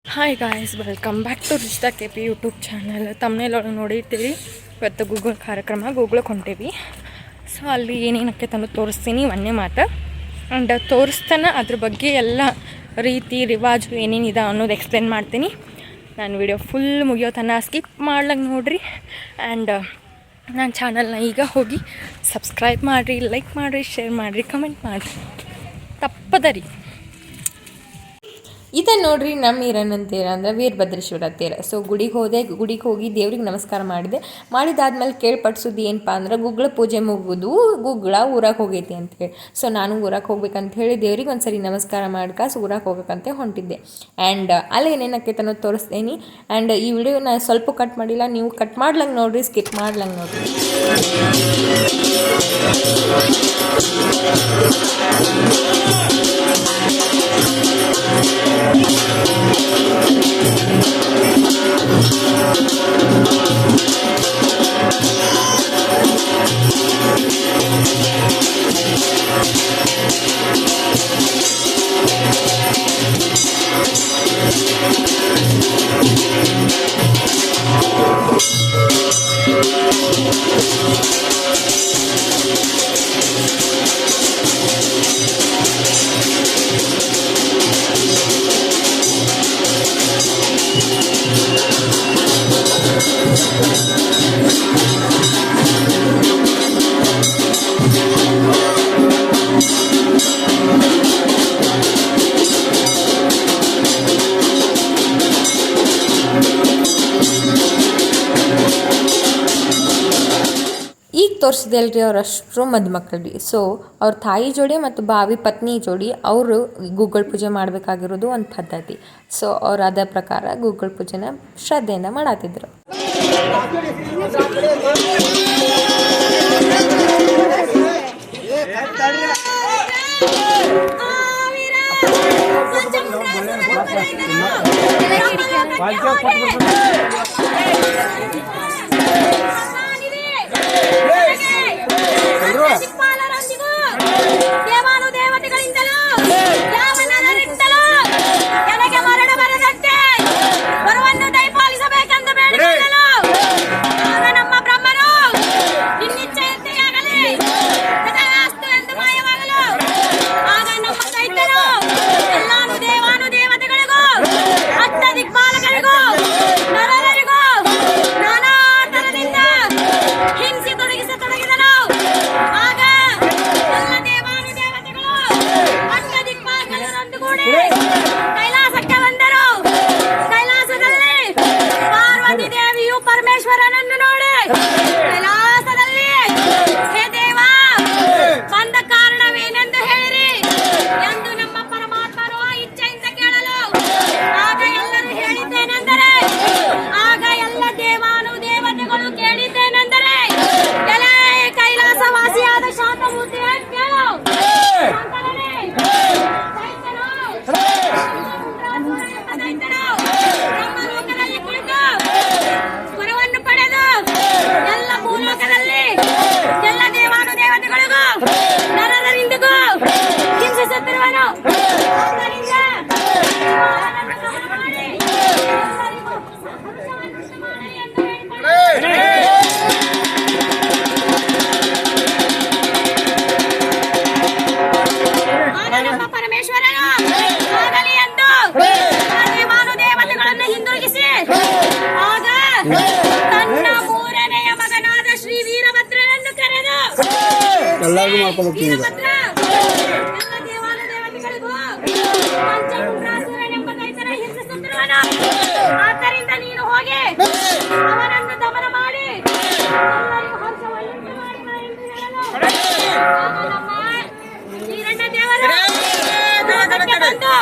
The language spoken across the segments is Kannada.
Hi guys, welcome back to Rishta KP YouTube channel. ತಮ್ಮನೇಲೊಳಗೆ ನೋಡಿರ್ತೀರಿ, ಇವತ್ತು ಗೂಗಲ್ ಕಾರ್ಯಕ್ರಮ ಗೂಗ್ಲಕ್ಕೆ ಹೊಂಟೇವಿ. ಸೊ ಅಲ್ಲಿ ಏನೇನಕ್ಕೆ ತಂದು ತೋರಿಸ್ತೀನಿ ಒಂದೇ ಮಾತು. ಆ್ಯಂಡ್ ತೋರಿಸ್ತಾನೆ ಅದ್ರ ಬಗ್ಗೆ ಎಲ್ಲ ರೀತಿ ರಿವಾಜು ಏನೇನಿದೆ ಅನ್ನೋದು ಎಕ್ಸ್ಪ್ಲೇನ್ ಮಾಡ್ತೀನಿ. ನಾನು ವಿಡಿಯೋ ಫುಲ್ ಮುಗಿಯೋ ತನಕ ಸ್ಕಿಪ್ ಮಾಡ್ಲಂಗೆ ನೋಡಿರಿ. ಆ್ಯಂಡ್ ನನ್ನ ಚಾನಲ್ನ ಈಗ ಹೋಗಿ ಸಬ್ಸ್ಕ್ರೈಬ್ ಮಾಡಿರಿ, ಲೈಕ್ ಮಾಡಿರಿ, ಶೇರ್ ಮಾಡಿರಿ, ಕಮೆಂಟ್ ಮಾಡಿರಿ, ತಪ್ಪದ ರೀ. ಇದನ್ನು ನೋಡ್ರಿ, ನಮ್ಮ ಈರಣ್ಣನ ತೇರ ಅಂದರೆ ವೀರಭದ್ರೇಶ್ವರ ತೇರ. ಸೊ ಗುಡಿಗೆ ಹೋಗಿ ದೇವ್ರಿಗೆ ನಮಸ್ಕಾರ ಮಾಡಿದಾದ್ಮೇಲೆ ಕೇಳ್ಪಡಿಸೋದು ಏನಪ್ಪ ಅಂದ್ರೆ ಗುಗ್ಗಳ ಪೂಜೆ ಮುಗಿದು ಗುಗ್ಗಳ ಊರಾಗ ಹೋಗೈತಿ ಅಂತೇಳಿ. ಸೊ ನಾನು ಊರಾಗ ಹೋಗ್ಬೇಕಂತ ಹೇಳಿ ದೇವ್ರಿಗೆ ಒಂದ್ಸರಿ ನಮಸ್ಕಾರ ಮಾಡ್ಕಾಸ್ ಊರಾಗ ಹೋಗ್ಬೇಕಂತ ಹೊಂಟಿದ್ದೆ. ಆ್ಯಂಡ್ ಅಲ್ಲಿ ಏನೇನಕ್ಕೆ ಅನ್ನೋದು ತೋರಿಸ್ತೀನಿ. ಆ್ಯಂಡ್ ಈ ವಿಡಿಯೋ ನಾನು ಸ್ವಲ್ಪ ಕಟ್ ಮಾಡಿಲ್ಲ, ನೀವು ಕಟ್ ಮಾಡ್ಲಂಗೆ ನೋಡಿರಿ, ಸ್ಕಿಪ್ ಮಾಡ್ಲಂಗೆ ನೋಡಿರಿ. ತೋರಿಸಿದಲ್ರಿ ಅವ್ರು ಅಷ್ಟರು ಮದುಮಕ್ಕಳು. ಸೊ ಅವ್ರ ತಾಯಿ ಜೋಡಿ ಮತ್ತು ಭಾವಿ ಪತ್ನಿ ಜೋಡಿ ಅವರು ಗೂಗಲ್ ಪೂಜೆ ಮಾಡಬೇಕಾಗಿರೋದು ಒಂದು ಪದ್ಧತಿ. ಸೊ ಅವ್ರು ಅದೇ ಪ್ರಕಾರ ಗೂಗಲ್ ಪೂಜೆನ ಶ್ರದ್ಧೆಯಿಂದ ಮಾಡತ್ತಿದ್ರು. ಪರಮೇಶ್ವರನನ್ನು ನೋಡಿ ಕೈಲಾಸದಲ್ಲಿ ಹೇ ದೇವ ಬಂದ ಕಾರಣವೇನೆಂದು ಹೇಳಿರಿ ಎಂದು ನಮ್ಮ ಪರಮಾತ್ಮರು ಇಚ್ಛೆಯಿಂದ ಕೇಳಲು ಆಗ ಎಲ್ಲರೂ ಹೇಳಿದ್ದೇನೆಂದರೆ, ಆಗ ಎಲ್ಲ ದೇವಾನುದೇವತೆಗಳು ಕೇಳಿದ್ದೇನೆಂದರೆ, ಎಲೆ ಕೈಲಾಸವಾಸಿಯಾದ ಶಾಂತಮೂರ್ತಿ ಕೇಳು, ಎಲ್ಲ ಭೂಲೋಕದಲ್ಲಿ ಎಲ್ಲ ದೇವಾನುದೇವತೆಗಳಿಗೂ ನರರಿಂದಿಗೂ ಹಿಂಸಿಸುತ್ತಿರುವನು. ನಮ್ಮ ಪರಮೇಶ್ವರನು ಆಗಲಿ ಎಂದು ದೇವಾನುದೇವತೆಗಳನ್ನು ಹಿಂದಿರುಗಿಸಿ ಆಗ ತನ್ನ ಮೂರನೆಯ ಮಗನಾದ ಶ್ರೀ ವೀರಭದ್ರನನ್ನು ಕರೆದು, ವೀರಭದ್ರ ಎಲ್ಲ ದೇವಾನುದೇವತೆಗಳಿಗೂ ಪಂಚಮುಂಡ್ರಾಸುರನೆಂಬ ದೈತ್ಯನ ಹಿಂಸಿಸುತ್ತಿರುವನು. ಆದ್ದರಿಂದ ನೀನು ಹೋಗಿ ಅವನನ್ನು ದಮನ ಮಾಡಿ ಎಲ್ಲರಿಗೂ ಹರ್ಷವನ್ನುಂಟು ಮಾಡಿದ ಎಂದು ಹೇಳಲು, ಆಗ ನಮ್ಮ ಈರಣ್ಣ ದೇವರು ಭೂಲೋಕಕ್ಕೆ ಬಂದು,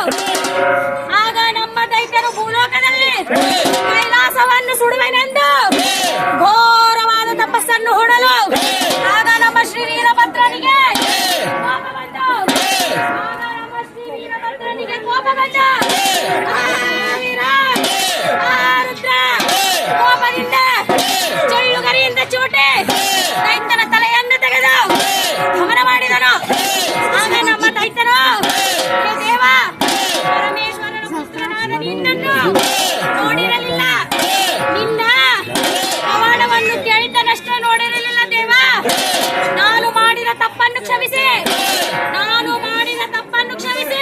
ಆಗ ನಮ್ಮ ದೈತ್ಯರು ಭೂಲೋಕದಲ್ಲಿ ಕೈಲಾಸವನ್ನು ಸುಡುವೆನೆಂದು ಘೋರವಾದ ತಪಸ್ಸನ್ನು ಹೂಡಲು, ಆಗ ನಮ್ಮ ಶ್ರೀ ವೀರಭದ್ರನಿಗೆ ನೋಡಿರಲಿಲ್ಲ. ನಿನ್ನ ಪವಾಡವನ್ನು ಕೇಳಿದ್ದನಷ್ಟೇ ನೋಡಿರಲಿಲ್ಲ ದೇವ. ನಾನು ಮಾಡಿದ ತಪ್ಪನ್ನು ಕ್ಷಮಿಸಿ, ನಾನು ಮಾಡಿದ ತಪ್ಪನ್ನು ಕ್ಷಮಿಸಿ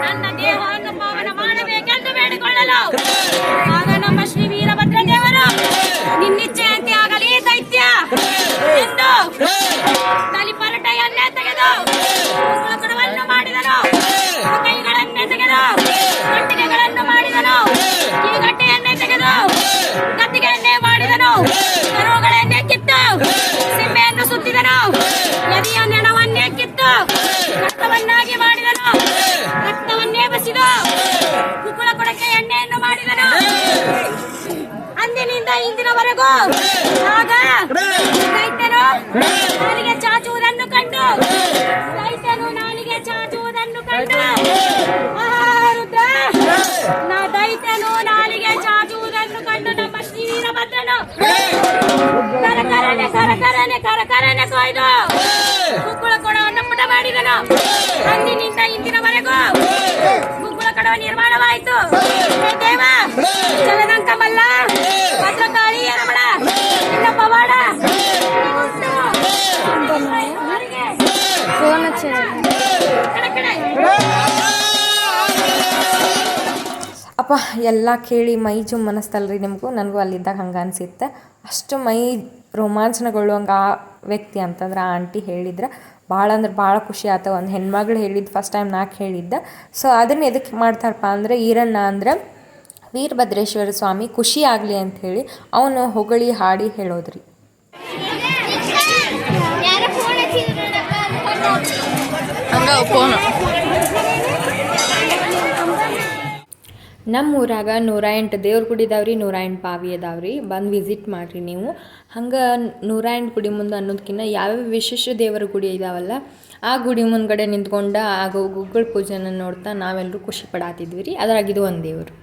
ನನ್ನ ದೇಹವನ್ನು ಪಾವನ ಮಾಡಬೇಕೆಂದು ಬೇಡಿಕೊಳ್ಳಲು ಆಗ ನಮ್ಮ ಶ್ರೀ ವೀರಭದ್ರ ದೇವರು ನಿನ್ನಿಚ್ಛೆಯಂತೆ ಆಗಲಿ ದೈತ್ಯ ಎಂದು ತಲಿಪರಟೆಯನ್ನೇ ತೆಗೆದು ಕಡವನ್ನು ಮಾಡಿದನು. ಕೈಗಳನ್ನೇ ತೆಗೆದು ಗಟ್ಟಿಗೆಗಳನ್ನು ಮಾಡಿದನು. ಕಿವಿಗಟ್ಟೆಯನ್ನೇ ತೆಗೆದು ಗತ್ತಿಗೆಯನ್ನೇ ಮಾಡಿದನು. ಕರುಗಳನ್ನೇ ಕಿತ್ತು ಸಿಂಬೆಯನ್ನು ಸುತ್ತಿದನು. ನದಿಯ ನೆಣವನ್ನೇ ಕಿತ್ತು ರಕ್ತವನ್ನಾಗಿ ಮಾಡಿದನು. ರಕ್ತವನ್ನೇ ಬಸಿದು ಕುಕ್ಕುಳ ಕೊಡಕ್ಕೆ ಎಣ್ಣೆಯನ್ನು ಮಾಡಿದನು. ಅಂದಿನಿಂದ ಇಂದಿನವರೆಗೂ ಆಗ ರೈತರು ನಾಲಿಗೆ ಚಾಚುವುದನ್ನು ಕಂಡು ದೈತ್ಯನು ನಾಲಿಗೆ ಚಾಚುವುದನ್ನು ಕಂಡು ನಮ್ಮ ಶ್ರೀ ವೀರಭದ್ರನು ಕರಕರನೆ ಕೊಯ್ದು ಕುಕ್ಕುಳ ಕೊಡವನ್ನು ಪುಟ ಮಾಡಿದನು. ಅಂದಿನಿಂದ ಇಂದಿನವರೆಗೂ ಕುಕ್ಕುಳ ಕೊಡ ನಿರ್ಮಾಣವಾಯಿತು. ದೇವ ಜಲದಂಕ ಮಲ್ಲ ಭದ್ರಕಾಳಿ ರಮಣ ನಿನ್ನ ಪವಾಡ ಅಪ್ಪ ಎಲ್ಲ ಕೇಳಿ ಮೈ ಜುಮ್ ಅನ್ನಿಸ್ತಲ್ರಿ ನಿಮಗೂ. ನನಗೂ ಅಲ್ಲಿದ್ದಾಗ ಹಂಗೆ ಅನಿಸುತ್ತೆ. ಅಷ್ಟು ಮೈ ರೋಮಾಂಚನಗೊಳ್ಳುವಂಗೆ ಆ ವ್ಯಕ್ತಿ ಅಂತಂದ್ರೆ ಆ ಆಂಟಿ ಹೇಳಿದ್ರೆ ಭಾಳ ಅಂದ್ರೆ ಭಾಳ ಖುಷಿ ಆಯ್ತು. ಒಂದು ಹೆಣ್ಮಗಳು ಹೇಳಿದ್ದು ಫಸ್ಟ್ ಟೈಮ್ ನಾಲ್ಕು ಹೇಳಿದ್ದೆ. ಸೊ ಅದನ್ನು ಎದಕ್ಕೆ ಮಾಡ್ತಾರಪ್ಪ ಅಂದರೆ ಈರಣ್ಣ ಅಂದ್ರೆ ವೀರಭದ್ರೇಶ್ವರ ಸ್ವಾಮಿ ಖುಷಿ ಆಗಲಿ ಅಂಥೇಳಿ ಅವನು ಹೊಗಳಿ ಹಾಡಿ ಹೇಳೋದ್ರಿ. ನಮ್ಮ ಊರಾಗ 108 ದೇವ್ರ ಗುಡಿ ಇದಾವ್ರಿ, 108 ಬಾವಿ ಅದಾವ್ರಿ. ಬಂದು ವಿಸಿಟ್ ಮಾಡಿರಿ ನೀವು. ಹಂಗೆ 108 ಗುಡಿ ಮುಂದೆ ಅನ್ನೋದಕ್ಕಿಂತ ಯಾವ್ಯಾವ ವಿಶೇಷ ದೇವರ ಗುಡಿ ಇದಾವಲ್ಲ ಆ ಗುಡಿ ಮುಂದ್ಗಡೆ ನಿಂತ್ಕೊಂಡು ಆಗ ಗುಗ್ಗಳ ಪೂಜೆನ ನೋಡ್ತಾ ನಾವೆಲ್ಲರೂ ಖುಷಿ ಪಡಾತಿದ್ವಿ ರೀ. ಅದ್ರಾಗಿದು ಒಂದು ದೇವರು.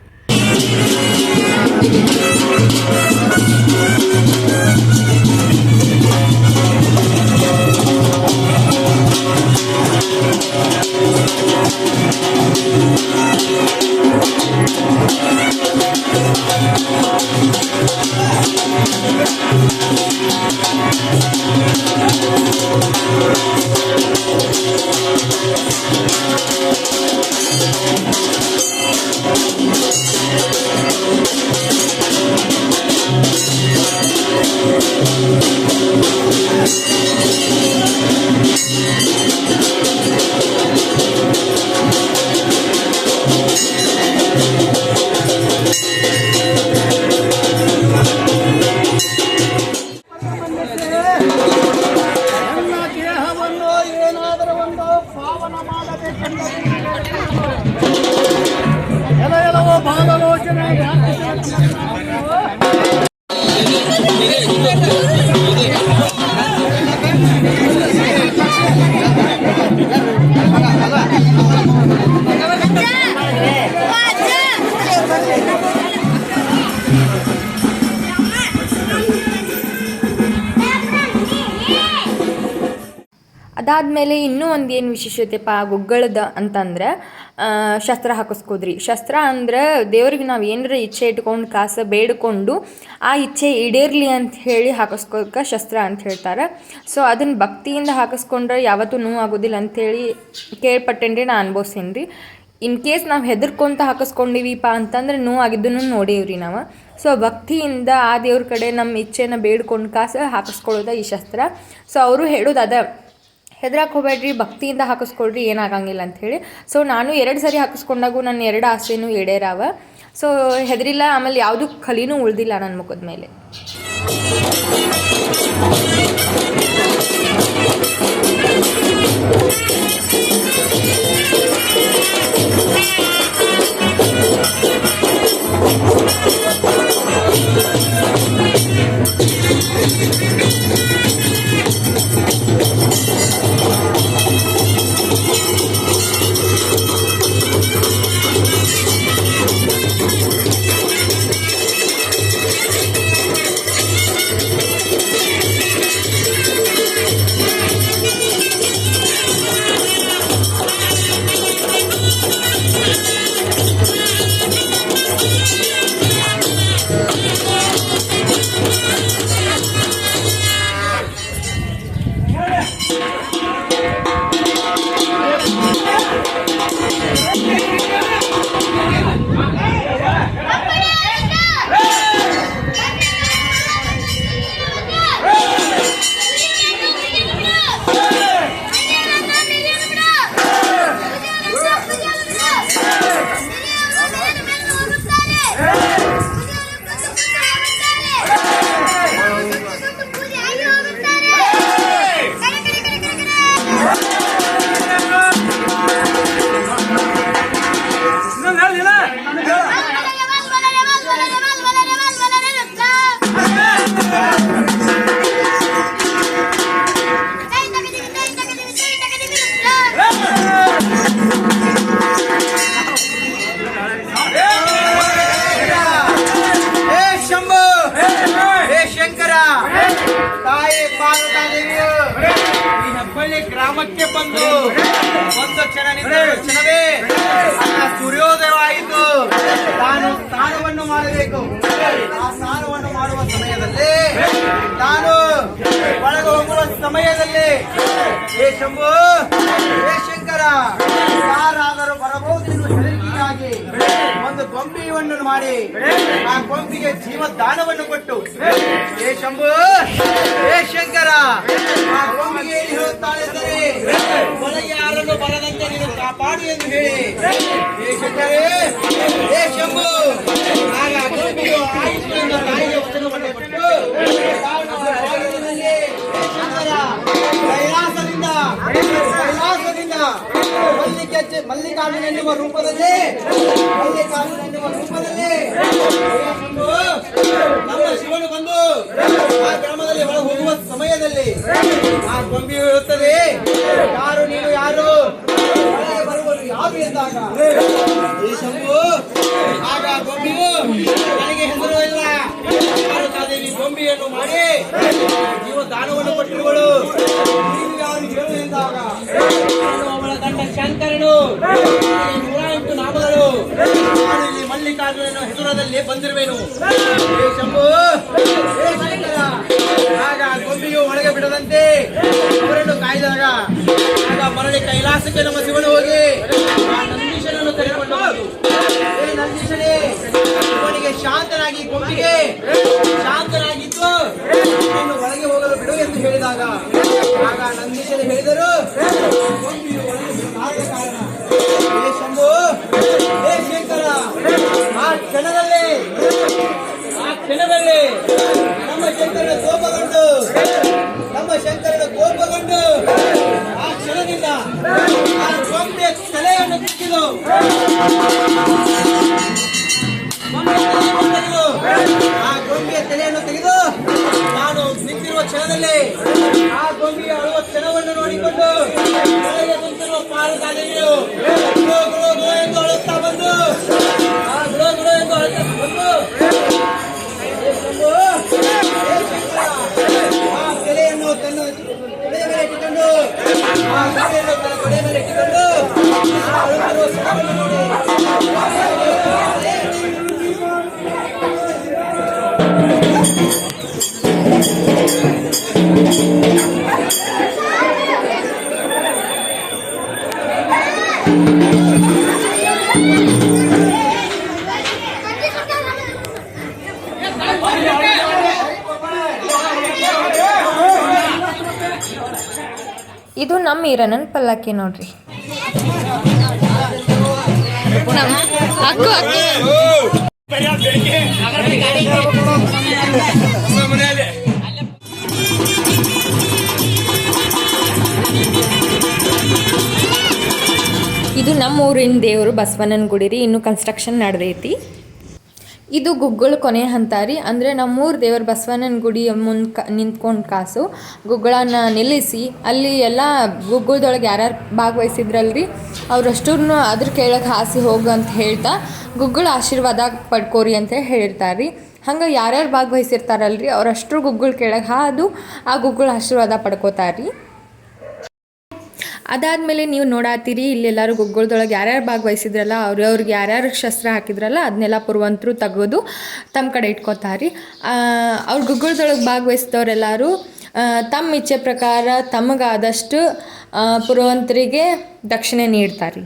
ಅದಾದಮೇಲೆ ಇನ್ನೂ ಒಂದು ಏನು ವಿಶೇಷತೆಪ್ಪ ಗುಗ್ಗಳದ ಅಂತಂದ್ರೆ ಶಸ್ತ್ರ ಹಾಕಿಸ್ಕೋದ್ರಿ. ಶಸ್ತ್ರ ಅಂದ್ರೆ ದೇವ್ರಿಗೆ ನಾವು ಏನಾರ ಇಚ್ಛೆ ಇಟ್ಕೊಂಡು ಕಾಸು ಬೇಡಿಕೊಂಡು ಆ ಇಚ್ಛೆ ಈಡೇರಲಿ ಅಂತ ಹೇಳಿ ಹಾಕಿಸ್ಕೋಕೆ ಶಸ್ತ್ರ ಅಂತ ಹೇಳ್ತಾರೆ. ಸೊ ಅದನ್ನು ಭಕ್ತಿಯಿಂದ ಹಾಕಿಸ್ಕೊಂಡ್ರೆ ಯಾವತ್ತೂ ನೋವು ಆಗೋದಿಲ್ಲ ಅಂಥೇಳಿ ಕೇಳ್ಪಟ್ಟೇನ್ರಿ, ನಾನು ಅನ್ಭವಿಸೇನಿ ರೀ. ಇನ್ ಕೇಸ್ ನಾವು ಹೆದರ್ಕೊಂತ ಹಾಕಿಸ್ಕೊಂಡಿವಿಪ್ಪ ಅಂತಂದ್ರೆ ನೋವು ಆಗಿದ್ದನ್ನು ನೋಡೇವ್ರಿ ನಾವು. ಸೊ ಭಕ್ತಿಯಿಂದ ಆ ದೇವ್ರ ಕಡೆ ನಮ್ಮ ಇಚ್ಛೆನ ಬೇಡ್ಕೊಂಡು ಕಾಸು ಹಾಕಿಸ್ಕೊಳ್ಳೋದ ಈ ಶಸ್ತ್ರ. ಸೊ ಅವರು ಹೇಳೋದು ಅದ, ಹೆದ್ರಕ್ಕೆ ಹೋಗ್ಬೇಡ್ರಿ, ಭಕ್ತಿಯಿಂದ ಹಾಕಿಸ್ಕೊಳ್ರಿ, ಏನಾಗಂಗಿಲ್ಲ ಅಂಥೇಳಿ. ಸೊ ನಾನು 2 ಸರಿ ಹಾಕಿಸ್ಕೊಂಡಾಗೂ ನನ್ನ 2 ಆಸೆನೂ ಈಡೇರಾವ. ಸೊ ಹೆದರಿಲ್ಲ, ಆಮೇಲೆ ಯಾವುದೂ ಖಲಿನೂ ಉಳ್ದಿಲ್ಲ ನನ್ನ ಮುಖದ ಮೇಲೆ. ಗ್ರಾಮಕ್ಕೆ ಬಂದು ಒಂದು ಕ್ಷಣ ನಿಂತ ಕ್ಷಣವೇ ಸೂರ್ಯೋದಯವಾಯಿತು. ತಾನು ಸ್ನಾನವನ್ನು ಮಾಡಬೇಕು. ಆ ಸ್ನಾನವನ್ನು ಮಾಡುವ ಸಮಯದಲ್ಲಿ ತಾನು ಒಳಗೆ ಹೋಗುವ ಸಮಯದಲ್ಲಿ ಹೇ ಶಂಭು, ಹೇ ಶಂಕರ, ಯಾರಾದರೂ ಬರಬಹುದೆಂದು ಹೆದರಿಕೆಯಾಗಿ ಒಂದು ಗೊಂಬಿಯನ್ನು ಮಾಡಿ ಆ ಗೊಂಬಿಗೆ ಜೀವದಾನವನ್ನು ಕೊಟ್ಟು ಹೇ ಶಂಭು, ಹೇ ಶಂಕರ, ಆ ಗೊಂಬಿಗೆ ಏನು ಹೇಳುತ್ತಾಳೆಂದರೆ ಒಳಗೆ ಯಾರನ್ನು ಬರದಂತೆ ನೀನು ಕಾಪಾಡಿ ಎಂದು ಹೇಳಿ ಹೇ ಶಂಕರೇ, ಹೇ ಶಂಭು, ಆಗ ಗೊಂಬಿಯು ಆಯಿತು ಎಂದು ತಾಯಿಗೆ ವಚನವನ್ನು ಕೊಟ್ಟು ಕೈಲಾಸದಿಂದ ಮಲ್ಲಿಕಾರ್ಜುನ ಎನ್ನುವ ರೂಪದಲ್ಲಿ ನಮ್ಮ ಶಿವನು ಬಂದು ಆ ಗ್ರಾಮದಲ್ಲಿ ಹೊರ ಹೋಗುವ ಸಮಯದಲ್ಲಿ ಆ ಗೊಂಬಿಯು ಇರುತ್ತದೆ, ಯಾರು ನೀನು ಯಾರು, ಒಳಗೆ ಬರುವುದು ಯಾರು ಎಂದಾಗ ಈ ಶಂಭು ಆಗ ಗೊಂಬಿಯು ನನಗೆ ಹೆಸರು ಇಲ್ಲ, ಕಾರುಕಾದೇವಿ ಗೊಂಬಿಯನ್ನು ಮಾಡಿ ಜೀವದಾನವನ್ನು ಕೊಟ್ಟಿರುವಳು, ನೀನು ಯಾರು ಹೇಳು ಎಂದಾಗ ಅವಳ ಗಂಡ ಶಂಕರನು 108 ನಾಮಗಳು ನಾನು ಇಲ್ಲಿ ಮಲ್ಲಿಕಾರ್ಜುನನ ಹೆಸರದಲ್ಲಿ ಬಂದಿರುವೆನು. ಹೇ ಶಂಭು, ಹೇ ಶಂಕರ, ಆಗ ಗೊಂಬಿಯು ಒಳಗೆ ಬಿಡದಂತೆ ಅವರನ್ನು ಕಾಯ್ದಾಗ ಆಗ ಮರಳಿ ಕೈಲಾಸಕ್ಕೆ ನಮ್ಮ ಶಿವನು ಹೋಗಿ ಆ ನಂದೀಶನನ್ನು ಕರೆದುಕೊಂಡು ಬಂದು ಹೇ ನಂದೀಶನೇ, ಶಿವನಿಗೆ ಶಾಂತನಾಗಿ ಗೊಂಬಿಗೆ ಶಾಂತನಾಗಿದ್ದು ನೀನು ಒಳಗೆ ಹೋಗಲು ಬಿಡು ಎಂದು ಹೇಳಿದಾಗ ಆಗ ನಂದೀಶನೇ ಹೇಳಿದರು, ಗೊಂಬಿಯು ಒಳಗೆ ಬಿಡಲಾರದ ಕಾರಣ ಹೇ ಶಂಭು, ಹೇ ಶಂಕರ, ಆ ಕ್ಷಣದಲ್ಲಿ ನಮ್ಮ ಶಂಕರನ ಕೋಪಗೊಂಡು ಆ ಕ್ಷಣದಿಂದ ಆ ಗೊಂಬೆಯ ತಲೆಯನ್ನು ಕಿತ್ತಿದು ಆ ಗೊಂಬೆಯ ತಲೆಯನ್ನು ತೆಗೆದು ನಾನು ನಿಂತಿರುವ ಕ್ಷಣದಲ್ಲಿ ಆ ಗೊಂಬೆಯ ಅಳುವ ಕ್ಷಣವನ್ನು ನೋಡಿಕೊಂಡು ಒಳಗೆ ಕುಂತಿರುವ ಪಾರುಕಾದೇವಿಯು ಗುರು ಗುರು ಗುರು ಎಂದು ಅಳುತ್ತಾ ಬಂದು ಆ ಗುರು ಗುರು ಎಂದು ಅಳುತ್ತಾ ಬಂದು ಆ ತಲೆಯನ್ನು ತನ್ನ ತೊಡೆಯ ಮೇಲೆ ಇಟ್ಟುಕೊಂಡು ಆ ಗೊಂಬೆಯನ್ನು ತನ್ನ ತೊಡೆಯ ಮೇಲೆ ಇಟ್ಟುಕೊಂಡು ಆ ಅಳುತ್ತಿರುವ ಕ್ಷಣವನ್ನು ನೋಡಿ ಇದು ನಮ್ಮ ಈರಣ್ಣನ ಪಲ್ಲಕ್ಕಿ ನೋಡ್ರಿ. ಇದು ನಮ್ಮ ಊರಿನ ದೇವರು ಬಸವಣ್ಣನ ಗುಡಿ ರೀ. ಇನ್ನು ಕನ್ಸ್ಟ್ರಕ್ಷನ್ ನಡೆದೈತಿ. ಇದು ಗುಗ್ಗಳ ಕೊನೆ ಹಂತ ರೀ. ಅಂದರೆ ನಮ್ಮೂರು ದೇವ್ರ ಬಸವಣ್ಣನ ಗುಡಿಯ ಮುಂದೆ ನಿಂತ್ಕೊಂಡು ಕಾಸು ಗುಗ್ಗಳನ್ನ ನಿಲ್ಲಿಸಿ ಅಲ್ಲಿ ಎಲ್ಲ ಗುಗ್ಗಳದೊಳಗೆ ಯಾರ್ಯಾರು ಭಾಗವಹಿಸಿದ್ರಲ್ರಿ ಅವರಷ್ಟೂ ಅದ್ರ ಕೆಳಗೆ ಹಾಸಿ ಹೋಗು ಅಂತ ಹೇಳ್ತಾ ಗುಗ್ಗಳ ಆಶೀರ್ವಾದ ಪಡ್ಕೋರಿ ಅಂತ ಹೇಳಿರ್ತಾರೆ ರೀ. ಹಂಗೆ ಯಾರ್ಯಾರು ಭಾಗವಹಿಸಿರ್ತಾರಲ್ರಿ ಅವರಷ್ಟರು ಗುಗ್ಗಳ ಕೆಳಗೆ ಹಾದು ಆ ಗುಗ್ಗಳ ಆಶೀರ್ವಾದ ಪಡ್ಕೋತಾರೆ ರೀ. ಅದಾದಮೇಲೆ ನೀವು ನೋಡಾತೀರಿ ಇಲ್ಲೆಲ್ಲರೂ ಗುಗ್ಗಳದೊಳಗೆ ಯಾರ್ಯಾರು ಭಾಗವಹಿಸಿದ್ರಲ್ಲ ಅವ್ರಿಗೆ ಯಾರ್ಯಾರು ಶಸ್ತ್ರ ಹಾಕಿದ್ರಲ್ಲ ಅದನ್ನೆಲ್ಲ ಪುರವಂತರು ತೆಗೆದು ತಮ್ಮ ಕಡೆ ಇಟ್ಕೋತಾರೆ. ಅವ್ರು ಗುಗ್ಗಳದೊಳಗೆ ಭಾಗವಹಿಸಿದವರೆಲ್ಲರೂ ತಮ್ಮ ಇಚ್ಛೆ ಪ್ರಕಾರ ತಮಗಾದಷ್ಟು ಪುರವಂತರಿಗೆ ದಕ್ಷಿಣೆ ನೀಡ್ತಾರೆ.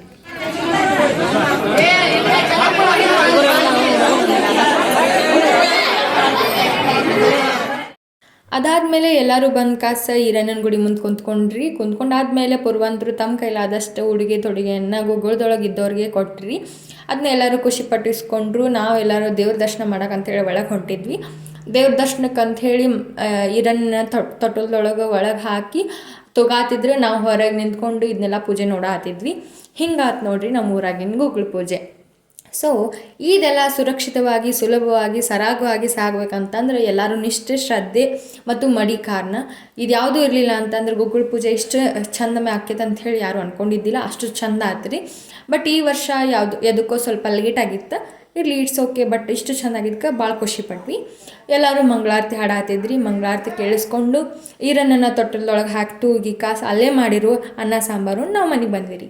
ಅದಾದಮೇಲೆ ಎಲ್ಲರೂ ಬಂದು ಕಾಸ ಈರಣ್ಣನ ಗುಡಿ ಮುಂದೆ ಕುಂತ್ಕೊಂಡಾದ್ಮೇಲೆ ಪುರವಂತರು ತಮ್ಮ ಕೈಲಾದಷ್ಟು ಉಡುಗೆ ತೊಡುಗೆಯನ್ನು ಗುಗ್ಗಳದೊಳಗೆ ಇದ್ದವ್ರಿಗೆ ಕೊಟ್ರಿ. ಅದನ್ನ ಎಲ್ಲರೂ ಖುಷಿ ಪಟ್ಟಿಸ್ಕೊಂಡ್ರು. ನಾವು ಎಲ್ಲರೂ ದೇವ್ರ ದರ್ಶನ ಮಾಡೋಕ್ಕಂತೇಳಿ ಒಳಗೆ ಹೊಂಟಿದ್ವಿ. ದೇವ್ರ ದರ್ಶನಕ್ಕೆ ಅಂಥೇಳಿ ಈರಣ್ಣನ ತೊಟ್ಟಲದೊಳಗೆ ಒಳಗೆ ಹಾಕಿ ತೊಗಾತಿದ್ರೆ ನಾವು ಹೊರಗೆ ನಿಂತ್ಕೊಂಡು ಇದನ್ನೆಲ್ಲ ಪೂಜೆ ನೋಡಾತಿದ್ವಿ. ಹಿಂಗಾತು ನೋಡ್ರಿ ನಮ್ಮ ಊರಾಗಿನ ಗುಗ್ಗಳ ಪೂಜೆ. ಸೊ ಇದೆಲ್ಲ ಸುರಕ್ಷಿತವಾಗಿ ಸುಲಭವಾಗಿ ಸರಾಗವಾಗಿ ಸಾಗಬೇಕಂತಂದ್ರೆ ಎಲ್ಲರೂ ನಿಷ್ಠೆ ಶ್ರದ್ಧೆ ಮತ್ತು ಮಡಿಕಾರಣ ಇದು ಯಾವುದೂ ಇರಲಿಲ್ಲ ಅಂತಂದ್ರೆ ಗುಗ್ಗಳ ಪೂಜೆ ಇಷ್ಟು ಚಂದಮೆ ಆಕೈತೆ ಅಂಥೇಳಿ ಯಾರು ಅಂದ್ಕೊಂಡಿದ್ದಿಲ್ಲ. ಅಷ್ಟು ಚಂದ ಆತ್ರಿ. ಬಟ್ ಈ ವರ್ಷ ಎದಕ್ಕೋ ಸ್ವಲ್ಪ ಲೇಟ್ ಆಗಿತ್ತು. ಇರ್ಲಿ, ಇಟ್ಸ್ ಓಕೆ. ಬಟ್ ಇಷ್ಟು ಚೆಂದಾಗಿದ್ದಕ್ಕೆ ಭಾಳ ಖುಷಿ ಪಟ್ವಿ. ಎಲ್ಲರೂ ಮಂಗಳಾರತಿ ಹಾಡಾತಿದ್ರಿ. ಮಂಗಳಾರತಿ ಕೇಳಿಸ್ಕೊಂಡು ಈರಣ್ಣನ ತೊಟ್ಟಲದೊಳಗೆ ಹಾಕಿ ತೂಗಿ ಕಾಸು ಅಲ್ಲೇ ಮಾಡಿರೋ ಅನ್ನ ಸಾಂಬಾರು ನಾವು ಮನೆಗೆ ಬಂದ್ವಿ ರೀ.